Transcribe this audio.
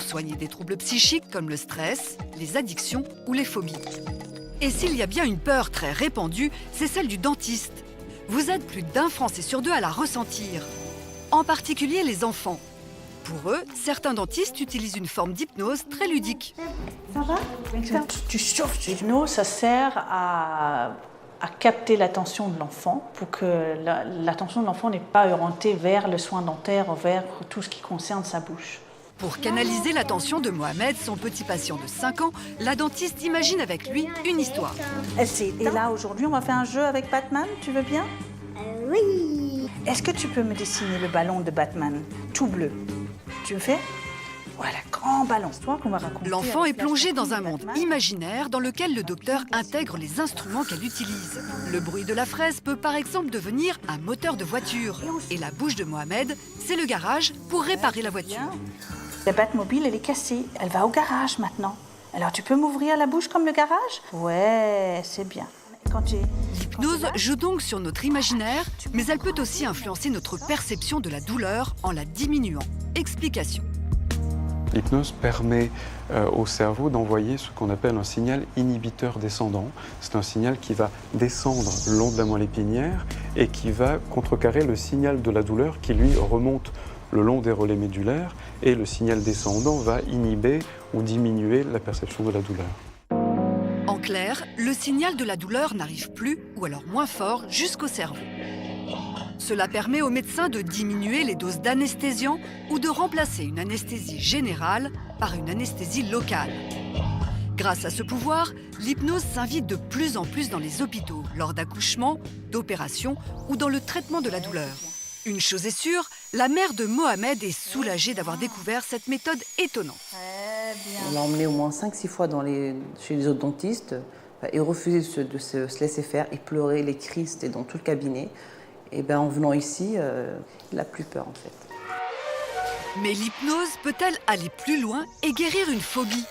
soigner des troubles psychiques comme le stress, les addictions ou les phobies. Et s'il y a bien une peur très répandue, c'est celle du dentiste. Vous êtes plus d'1 Français sur 2 à la ressentir, en particulier les enfants. Pour eux, certains dentistes utilisent une forme d'hypnose très ludique. Ça va? Tu chauffes. L'hypnose, ça sert à capter l'attention de l'enfant pour que l'attention de l'enfant n'est pas orientée vers le soin dentaire ou vers tout ce qui concerne sa bouche. Pour canaliser l'attention de Mohamed, son petit patient de 5 ans, la dentiste imagine avec lui une histoire. Et là, aujourd'hui, on va faire un jeu avec Batman, tu veux bien? Oui. Est-ce que tu peux me dessiner le ballon de Batman, tout bleu? Tu me fais? Voilà, grand ballon. C'est toi qu'on va raconter. L'enfant est plongé dans un monde imaginaire dans lequel le docteur intègre les instruments qu'elle utilise. Le bruit de la fraise peut par exemple devenir un moteur de voiture. Et la bouche de Mohamed, c'est le garage pour réparer la voiture. La Batmobile, elle est cassée. Elle va au garage maintenant. Alors, tu peux m'ouvrir la bouche comme le garage? Ouais, c'est bien. L'hypnose joue donc sur notre imaginaire, mais elle peut aussi influencer notre perception de la douleur en la diminuant. Explication. L'hypnose permet au cerveau d'envoyer ce qu'on appelle un signal inhibiteur descendant. C'est un signal qui va descendre le long de la moelle épinière et qui va contrecarrer le signal de la douleur qui, lui, remonte le long des relais médulaires, et le signal descendant va inhiber ou diminuer la perception de la douleur. En clair, le signal de la douleur n'arrive plus, ou alors moins fort, jusqu'au cerveau. Cela permet aux médecins de diminuer les doses d'anesthésiants ou de remplacer une anesthésie générale par une anesthésie locale. Grâce à ce pouvoir, l'hypnose s'invite de plus en plus dans les hôpitaux, lors d'accouchements, d'opérations ou dans le traitement de la douleur. Une chose est sûre, la mère de Mohamed est soulagée d'avoir découvert cette méthode étonnante. On l'a emmené au moins 5-6 fois chez les autres dentistes. Il refusait de se laisser faire, il pleurait, les cris, c'était dans tout le cabinet. Et en venant ici, il n'a plus peur en fait. Mais l'hypnose peut-elle aller plus loin et guérir une phobie ?